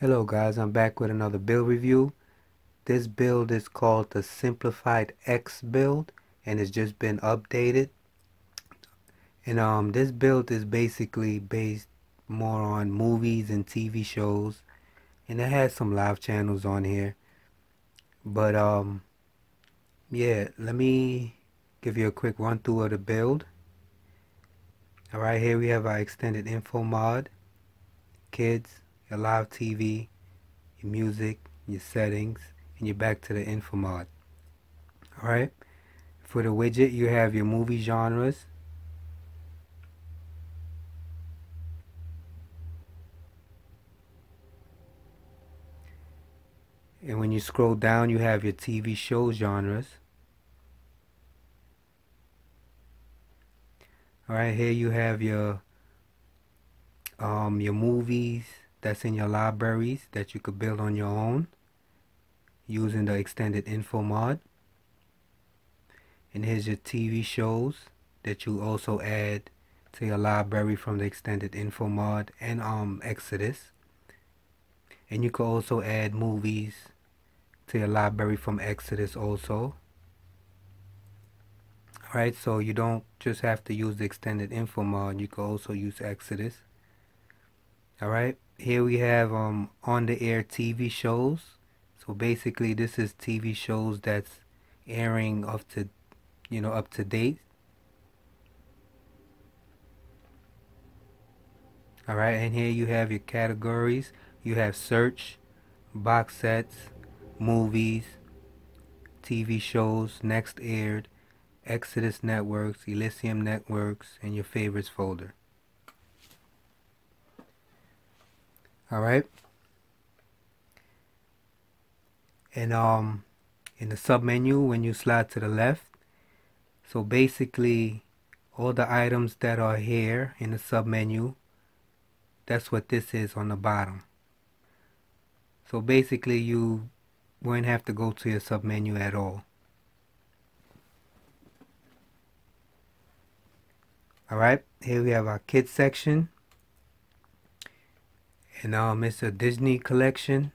Hello guys, I'm back with another build review. This build is called the Simplified X build and it's just been updated. And this build is basically based more on movies and TV shows, and it has some live channels on here. But yeah, let me give you a quick run through of the build. Alright, here we have our extended info mod, kids, your live TV, your music, your settings, and you're back to the info mod. Alright, for the widget you have your movie genres, and when you scroll down you have your TV show genres. Alright, here you have your movies that's in your libraries that you could build on your own using the extended info mod. And here's your TV shows that you also add to your library from the extended info mod and Exodus. And you could also add movies to your library from Exodus also. Alright, so you don't just have to use the extended info mod, you could also use Exodus. Alright, here we have on the air TV shows. So basically this is TV shows that's airing up to date. Alright, and here you have your categories. You have search, box sets, movies, TV shows, next aired, Exodus networks, Elysium networks, and your favorites folder. Alright. And in the sub menu, when you slide to the left, so basically all the items that are here in the sub menu, that's what this is on the bottom. So basically you won't have to go to your sub menu at all. Alright, here we have our kids section, and it's a Disney collection.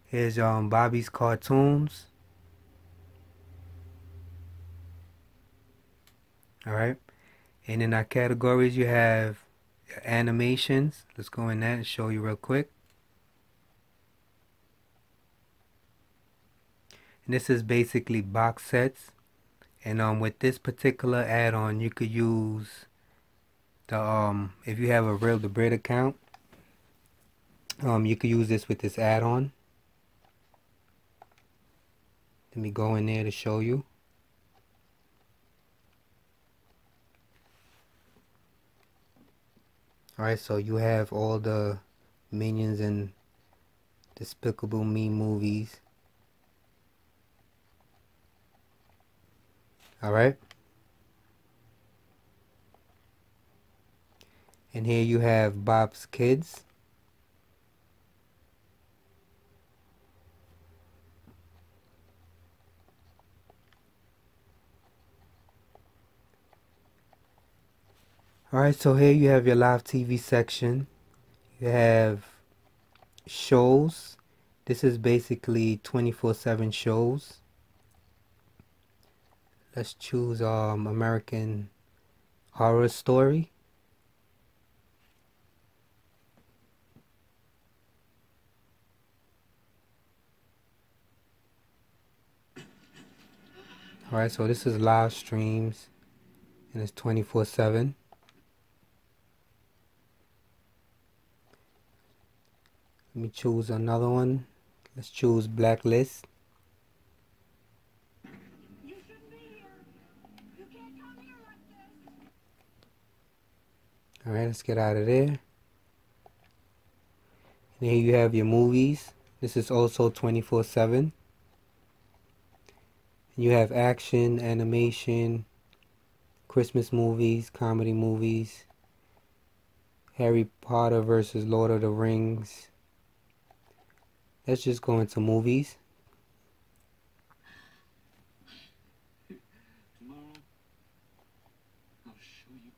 Here's Bobby's cartoons. Alright, and in our categories you have your animations. Let's go in that and show you real quick. And this is basically box sets, and with this particular add-on you could use the if you have a Real to Bread account, you could use this with this add-on. Let me go in there to show you. Alright, so you have all the Minions and Despicable Me movies. Alright. And here you have Bob's Kids. Alright, so here you have your live TV section. You have shows. This is basically 24/7 shows. Let's choose American Horror Story. Alright, so this is live streams and it's 24/7. Let me choose another one. Let's choose Blacklist. Alright, let's get out of there. And here you have your movies. This is also 24/7. You have action, animation, Christmas movies, comedy movies, Harry Potter versus Lord of the Rings. Let's just go into movies. Tomorrow, I'll show you.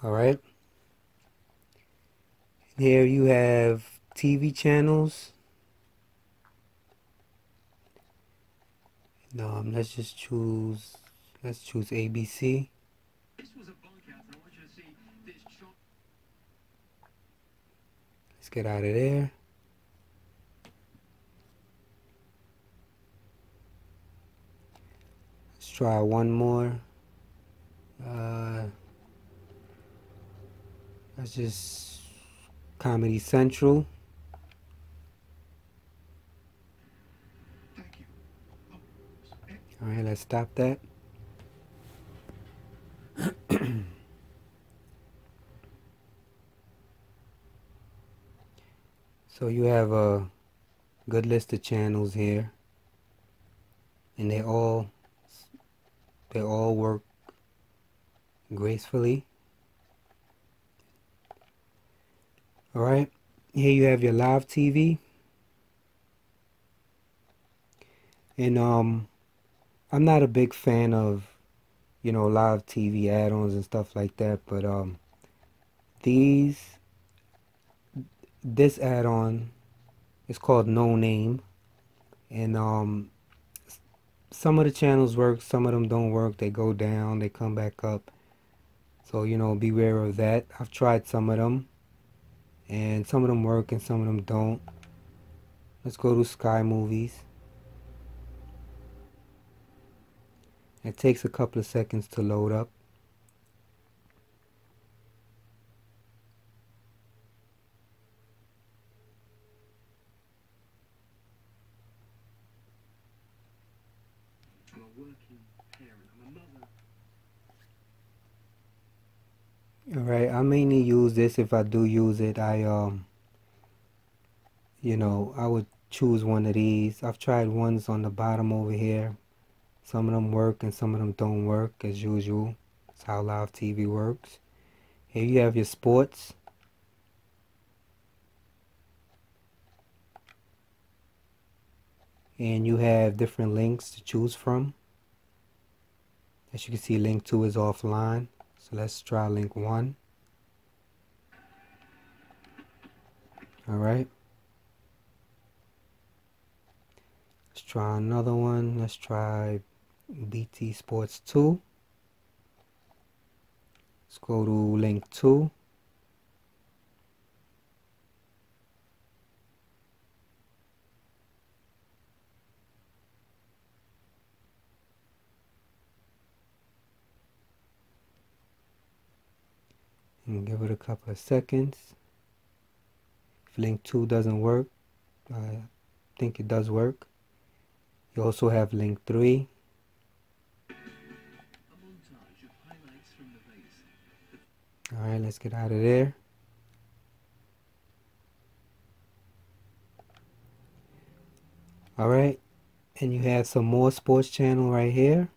Alright. Here you have TV channels. Let's choose ABC. Let's get out of there. Let's try one more. Let's just Comedy Central. Alright, let's stop that. So you have a good list of channels here, and they all work gracefully. Alright, here you have your live TV, and I'm not a big fan of, you know, live TV add-ons and stuff like that, but this add-on is called No Name, and some of the channels work, some of them don't work. They go down, they come back up, so you know, beware of that. I've tried some of them, and some of them work and some of them don't. Let's go to Sky Movies. It takes a couple of seconds to load up. I'm a working parent. I'm a mother. Alright, I mainly use this. If I do use it, you know, I would choose one of these. I've tried ones on the bottom over here. Some of them work and some of them don't work, as usual. That's how live TV works. Here you have your sports. And you have different links to choose from. As you can see, link 2 is offline. So let's try link 1. Alright. Let's try another one. Let's try BT Sports 2. Let's go to link 2. And give it a couple of seconds. If link 2 doesn't work, I think it does work. You also have link 3. Alright, let's get out of there. Alright, and you have some more sports channel right here.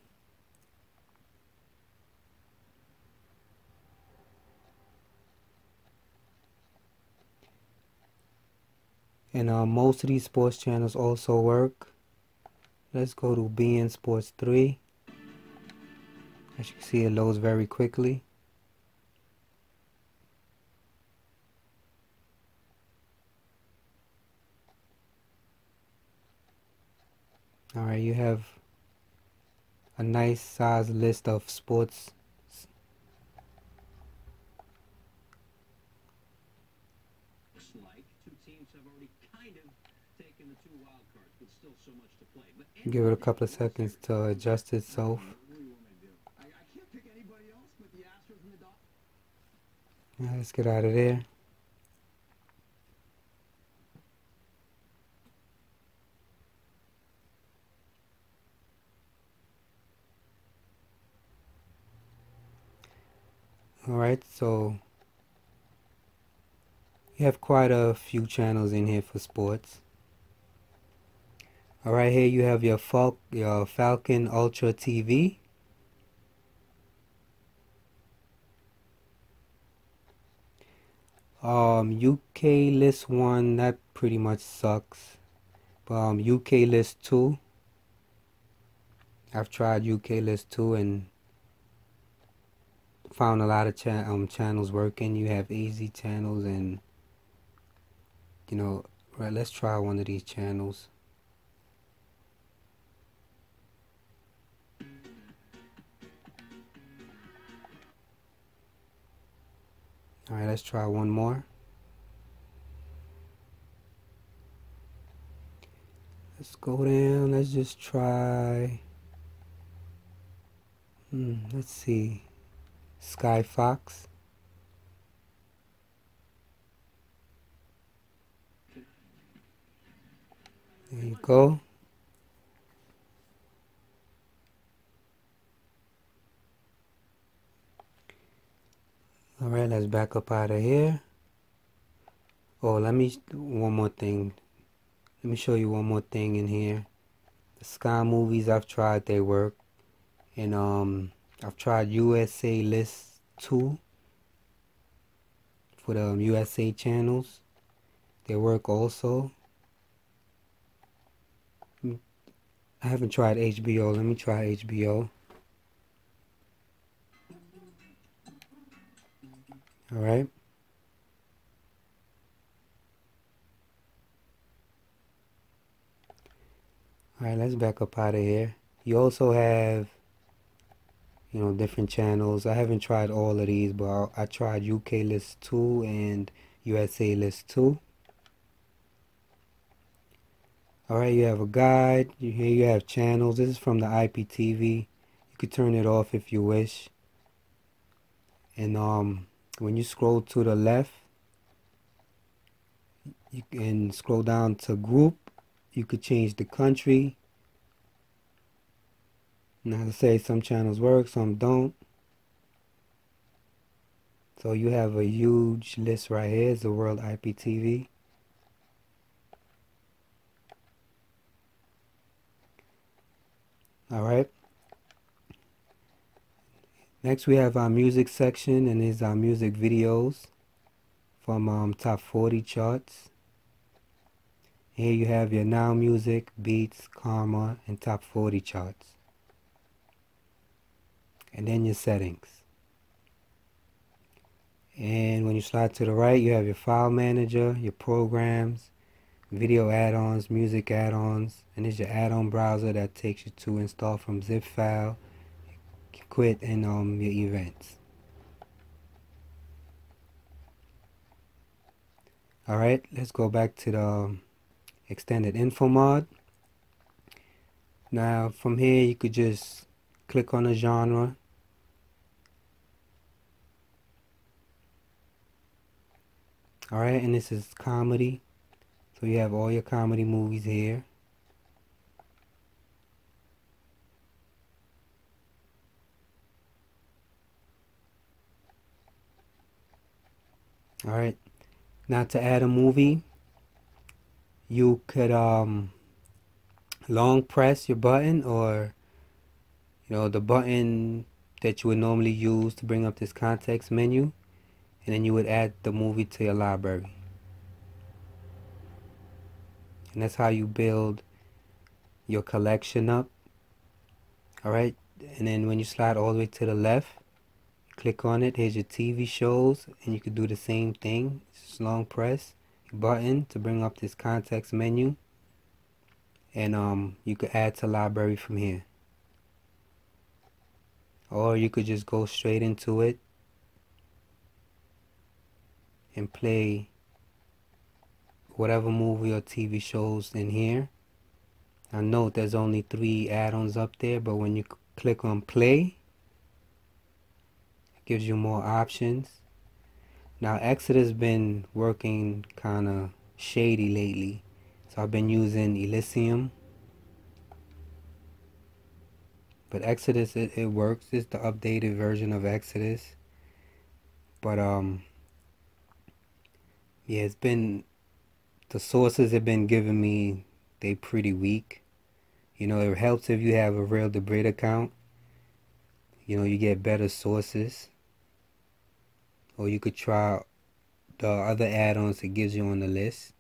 And most of these sports channels also work. Let's go to beIN Sports 3. As you can see, it loads very quickly. Alright, you have a nice size list of sports. Give it a couple of seconds to adjust itself. Now let's get out of there. Alright, so you have quite a few channels in here for sports. Alright, here you have your Falcon Ultra TV. UK list 1, that pretty much sucks. But UK list 2, I've tried UK list 2 and the found a lot of channels working. You have easy channels, and right, let's try one of these channels. All right, let's try one more. Let's go down. Let's just try. Let's see. Sky Fox. There you go. All right, let's back up out of here. Oh, one more thing. Let me show you one more thing in here. The Sky movies I've tried, they work. And I've tried USA List 2 for the USA channels. They work also. I haven't tried HBO. Let me try HBO. Alright. Alright, let's back up out of here. You also have, different channels. I haven't tried all of these, but I tried UK List 2 and USA List 2. Alright, you have a guide. Here you have channels. This is from the IPTV. You could turn it off if you wish. And when you scroll to the left, you can scroll down to group. You could change the country. Now to say some channels work, some don't. So you have a huge list right here. It's the World IPTV. Alright. Next we have our music section, and these are music videos from top 40 charts. Here you have your Now Music, Beats, Karma, and top 40 charts. And then your settings. And when you slide to the right, you have your file manager, your programs, video add-ons, music add-ons, and there's your add-on browser that takes you to install from zip file, quit, and your events. Alright, let's go back to the extended info mod. Now from here you could just click on a genre. Alright, and this is comedy. So you have all your comedy movies here. Alright, now to add a movie, you could long press your button, or the button that you would normally use to bring up this context menu, and then you would add the movie to your library. And that's how you build your collection up. Alright, and then when you slide all the way to the left, click on it. Here's your TV shows, and you could do the same thing. Just long press your button to bring up this context menu, and you could add to library from here. Or you could just go straight into it and play whatever movie or TV shows in here. Now note there's only 3 add-ons up there, but when you click on play, it gives you more options. Now Exodus been working kind of shady lately, so I've been using Elysium. But Exodus, it works. It's the updated version of Exodus. But yeah, the sources have been giving me, they pretty weak. It helps if you have a real Debrid account. You get better sources. Or you could try the other add-ons it gives you on the list.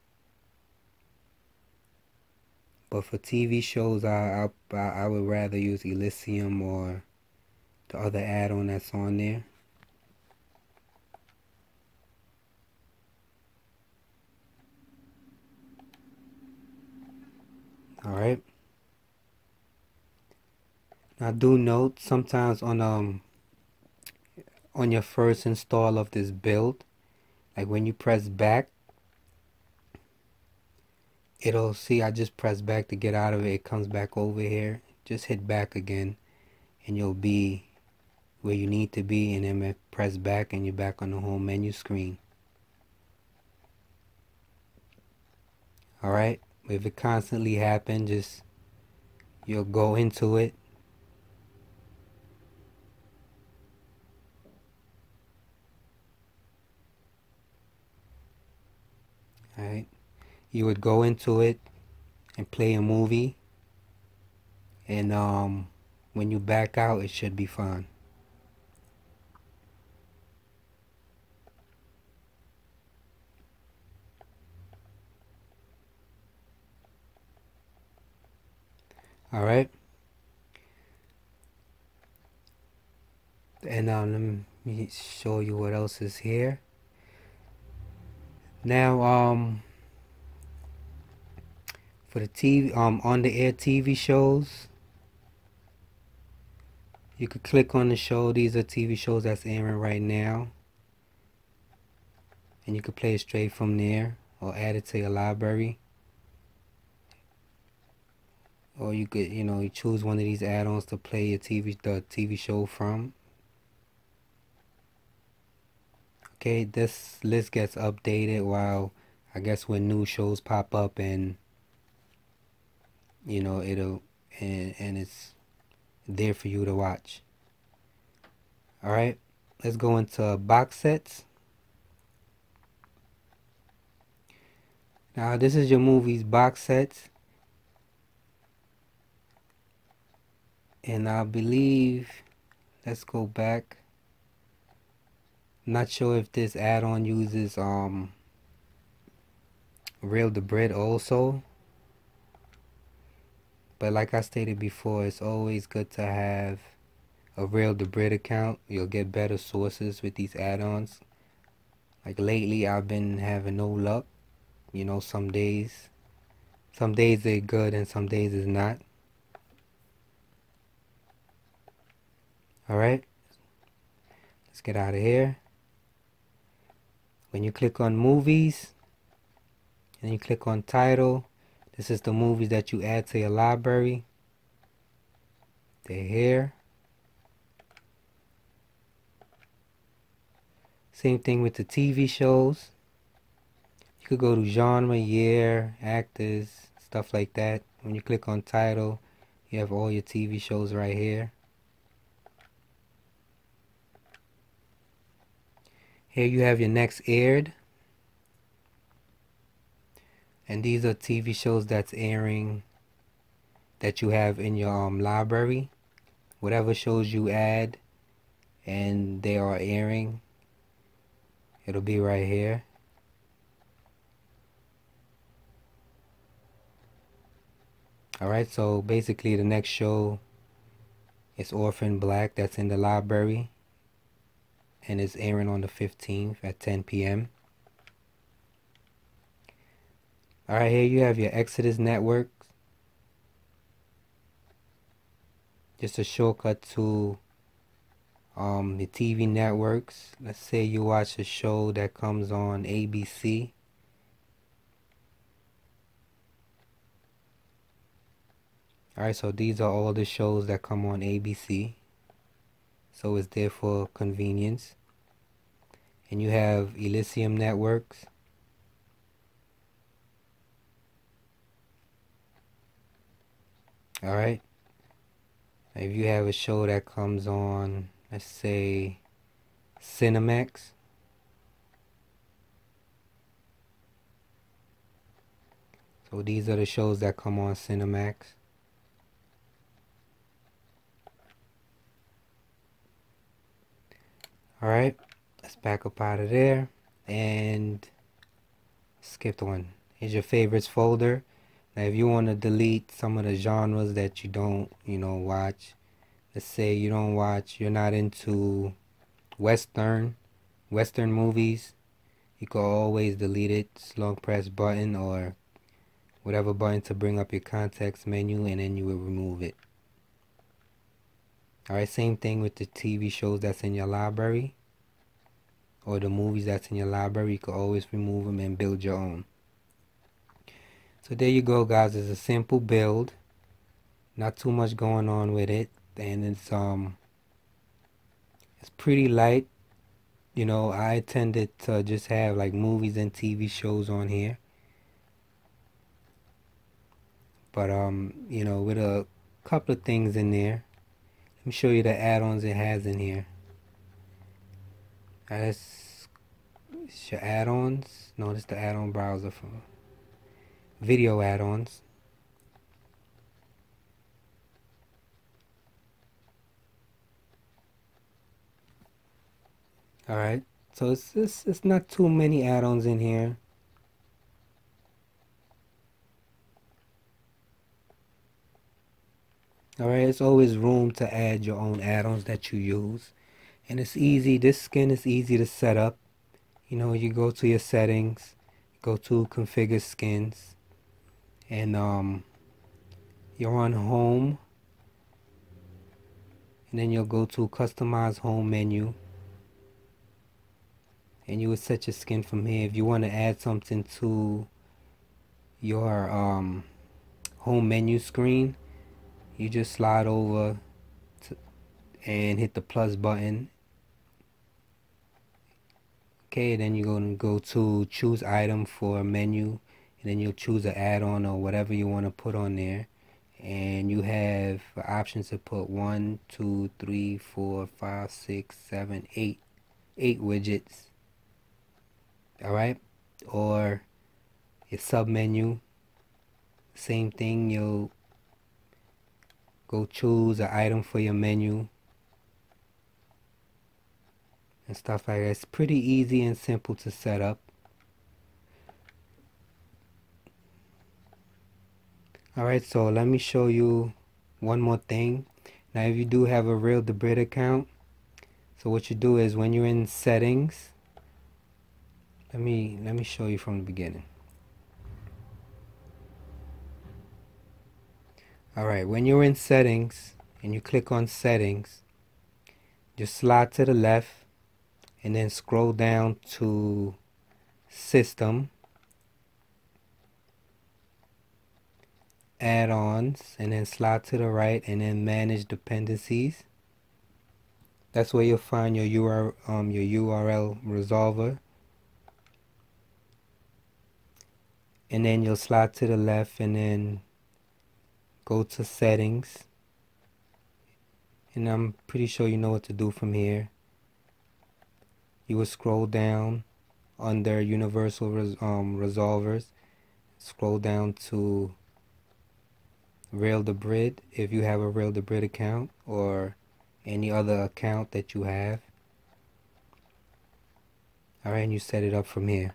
But for TV shows, I would rather use Elysium or the other add-on that's on there. Alright. Now do note sometimes on your first install of this build, like when you press back, it'll see I just press back to get out of it. It comes back over here. Just hit back again and you'll be where you need to be, and then press back and you're back on the home menu screen. Alright, if it constantly happens, just you'll go into it. Alright, you would go into it and play a movie, and when you back out, it should be fine. Alright, and let me show you what else is here. Now for the TV on the air TV shows, you could click on the show. These are TV shows that's airing right now, and you could play it straight from there or add it to your library. Or you could, you choose one of these add-ons to play the TV show from. Okay, this list gets updated while, I guess, when new shows pop up, and it'll and it's there for you to watch. Alright, let's go into box sets. Now this is your movies box sets, and I believe, let's go back. Not sure if this add-on uses Reel the Bread also, but like I stated before, it's always good to have a Reel the Bread account. You'll get better sources with these add-ons. Like lately I've been having no luck. Some days they're good and some days it's not. Alright, let's get out of here. When you click on movies and you click on title, this is the movies that you add to your library. They're here. Same thing with the TV shows. You could go to genre, year, actors, stuff like that. When you click on title, you have all your TV shows right here. Here you have your next aired. And these are TV shows that's airing that you have in your library. Whatever shows you add and they are airing, it'll be right here. Alright, so basically the next show is Orphan Black, that's in the library, and it's airing on the 15th at 10 p.m. Alright, here you have your Exodus network. Just a shortcut to the TV networks. Let's say you watch a show that comes on ABC. Alright, so these are all the shows that come on ABC. So it's there for convenience. And you have Elysium networks. Alright. If you have a show that comes on, let's say, Cinemax. So these are the shows that come on Cinemax. Alright, let's back up out of there and skip one. Here's your favorites folder. Now if you want to delete some of the genres that you don't, watch, let's say you're not into Western movies, you can always delete it. Just long press button or whatever button to bring up your context menu, and then you will remove it. Alright, same thing with the TV shows that's in your library, or the movies that's in your library. You can always remove them and build your own. So there you go, guys. It's a simple build, not too much going on with it, and it's pretty light. You know, I intended to just have like movies and TV shows on here, but you know, with a couple of things in there. Let me show you the add-ons it has in here. That's your add-ons. No, this is the add-on browser for video add-ons. Alright, so it's not too many add-ons in here. Alright, there's always room to add your own add-ons that you use. And it's easy. This skin is easy to set up. You know, you go to your settings, go to configure skins, and you're on home, and then you'll go to customize home menu, and you would set your skin from here. If you want to add something to your home menu screen, you just slide over and hit the plus button. Okay, then you're going to go to choose item for a menu, and then you'll choose an add-on or whatever you want to put on there, and you have options to put 1, 2, 3, 4, 5, 6, 7, 8 widgets. Alright, or your sub menu, same thing. You'll go choose an item for your menu and stuff like that. It's pretty easy and simple to set up. Alright, so let me show you one more thing. Now, if you do have a Real the Brit account, so what you do is when you're in settings, let me show you from the beginning. Alright, when you're in settings and you click on settings, just slide to the left and then scroll down to system, add-ons, and then slide to the right and then manage dependencies. That's where you'll find your URL resolver, and then you'll slide to the left and then go to settings, and I'm pretty sure you know what to do from here. You will scroll down under universal resolvers, scroll down to Real the Brit if you have a Real the Brit account or any other account that you have. Alright, and you set it up from here.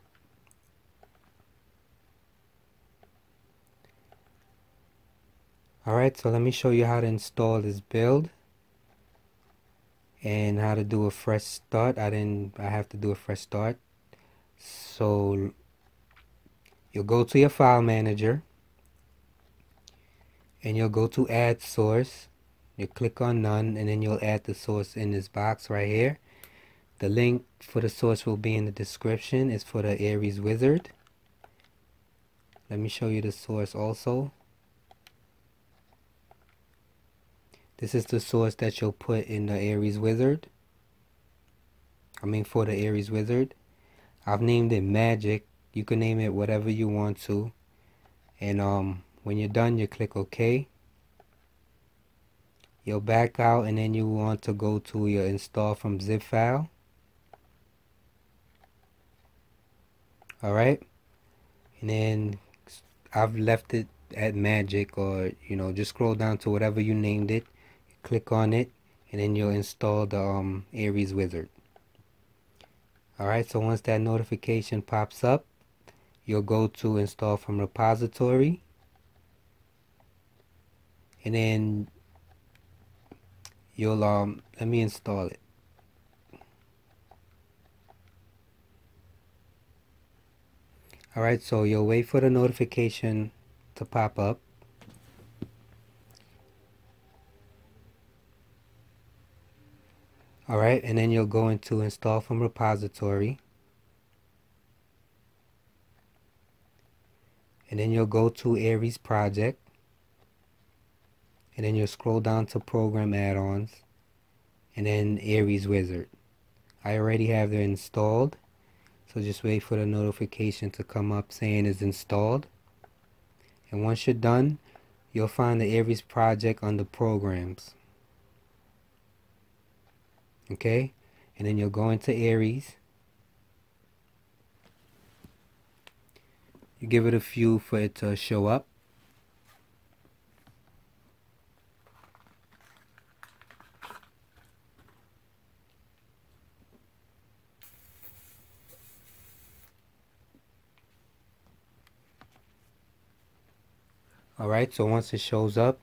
Alright, so let me show you how to install this build and how to do a fresh start. I have to do a fresh start. So you'll go to your file manager and you'll go to add source. You click on none, and then you'll add the source in this box right here. The link for the source will be in the description. It's for the Aries wizard. Let me show you the source also. This is the source that you'll put in the Aries wizard. For the Aries wizard. I've named it Magic. You can name it whatever you want to. And when you're done, you click OK. You'll back out, and then you want to go to your install from zip file. Alright. And then I've left it at Magic, or just scroll down to whatever you named it. Click on it, and then you'll install the Aries wizard. Alright, so once that notification pops up, you'll go to install from repository, and then you'll let me install it. Alright, so you'll wait for the notification to pop up. Alright, and then you'll go into install from repository. And then you'll go to Aries project. And then you'll scroll down to program add-ons. And then Aries wizard. I already have it installed. So just wait for the notification to come up saying it's installed. And once you're done, you'll find the Aries project under programs. Okay, and then you'll go into Aries. You give it a few for it to show up. Alright, so once it shows up,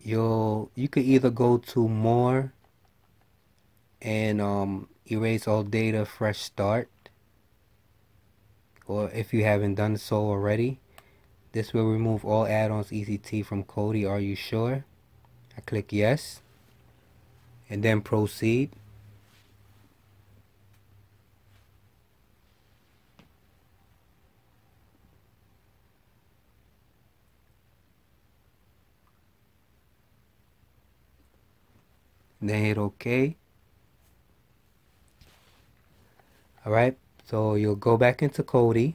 you could either go to more and erase all data, fresh start, or if you haven't done so already, this will remove all add-ons ECT from Kodi. Are you sure? I click yes, and then proceed. And then hit OK. Alright, so you'll go back into Kodi.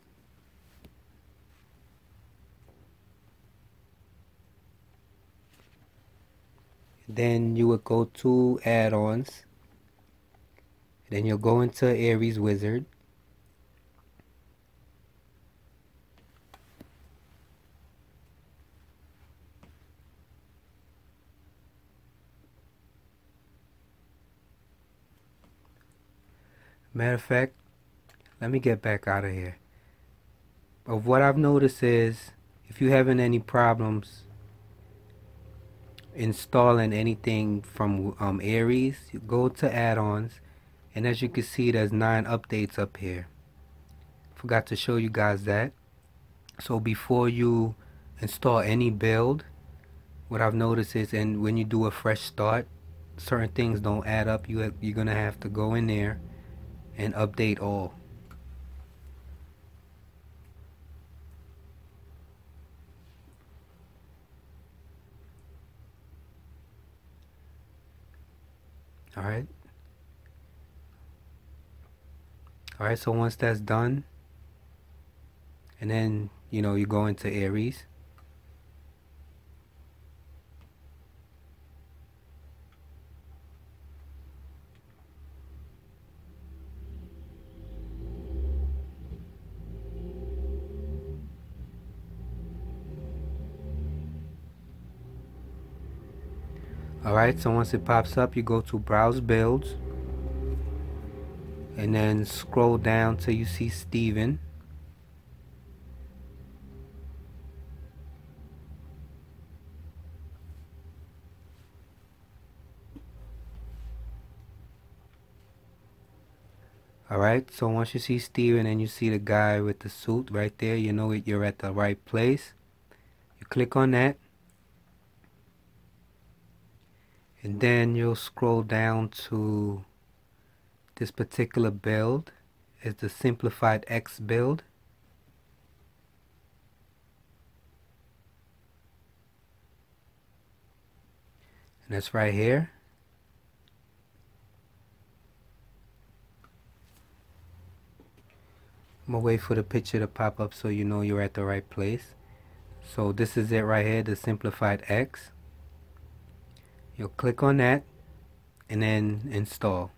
Then you would go to add-ons. Then you'll go into Aries wizard. Matter of fact, let me get back out of here. But what I've noticed is, if you're having any problems installing anything from Aries, you go to add-ons, and as you can see, there's 9 updates up here. Forgot to show you guys that. So before you install any build, what I've noticed is, and when you do a fresh start, certain things don't add up. You're gonna have to go in there and update all. Alright. Alright, so once that's done, and then you go into Aries. Alright, so once it pops up, you go to Browse Builds, and then scroll down till you see Steven. Alright, so once you see Steven and you see the guy with the suit right there, you know you're at the right place. You click on that. And then you'll scroll down to this particular build. It's the Simplified X build. And that's right here. I'm gonna wait for the picture to pop up so you know you're at the right place. So this is it right here, the Simplified X. You'll click on that and then install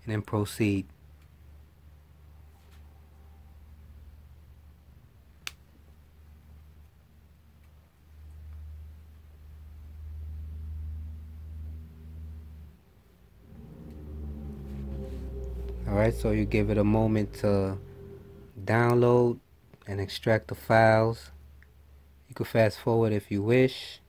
and then proceed. Alright, so you give it a moment to download and extract the files. You can fast forward if you wish.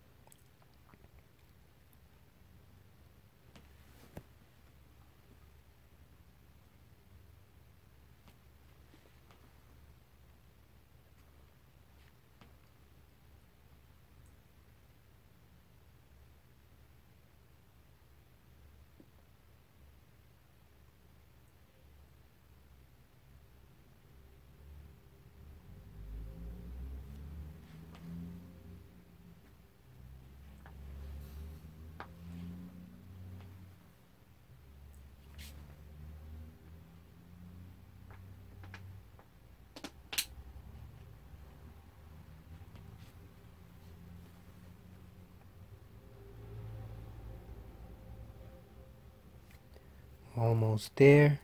Almost there.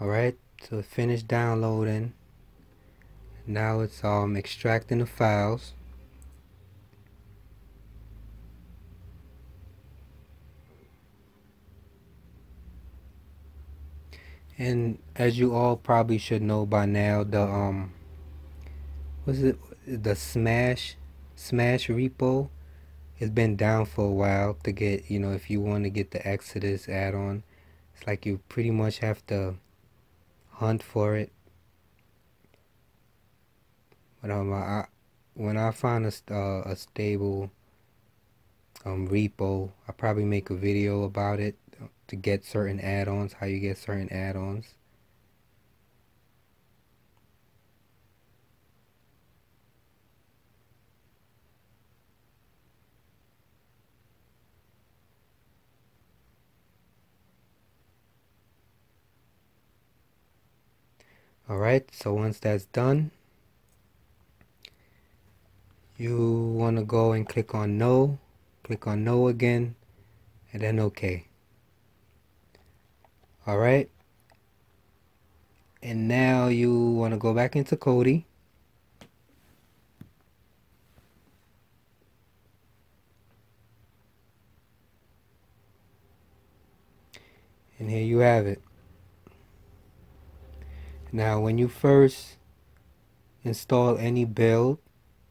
Alright, so it finished downloading. Now it's extracting the files. And as you all probably should know by now, the what's it, the Smash repo has been down for a while to get, you know, if you want to get the Exodus add-on. It's like you pretty much have to hunt for it. But when I find a stable repo, I'll probably make a video about it to get certain add-ons, how you get certain add-ons. Alright, so once that's done, you want to go and click on no again, and then OK. Alright, and now you want to go back into Kodi. And here you have it. Now when you first install any build,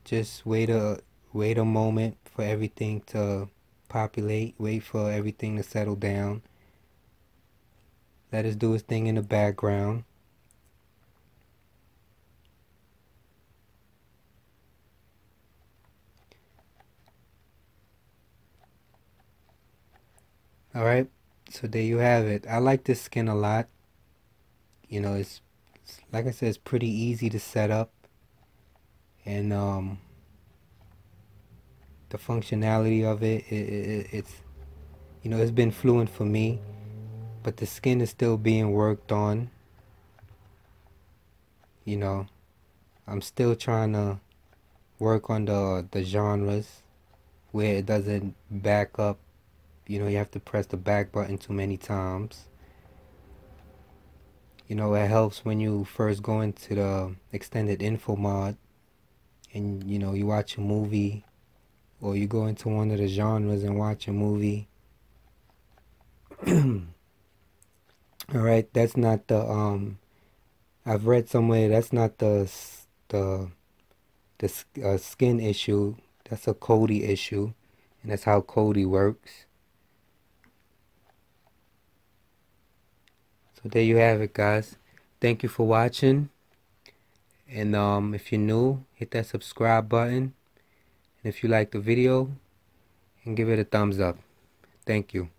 just wait a moment for everything to populate, wait for everything to settle down. Let us do its thing in the background. Alright, so there you have it. I like this skin a lot. You know, it's like I said, it's pretty easy to set up, and the functionality of it's, you know, it's been fluent for me, but the skin is still being worked on. You know, I'm still trying to work on the genres where it doesn't back up. You know, you have to press the back button too many times. You know, it helps when you first go into the extended info mod and, you know, you watch a movie, or you go into one of the genres and watch a movie. Alright, that's not the, I've read somewhere that's not the skin issue. That's a Kodi issue, and that's how Kodi works. So there you have it, guys. Thank you for watching. And if you're new, hit that subscribe button. And if you like the video, and give it a thumbs up. Thank you.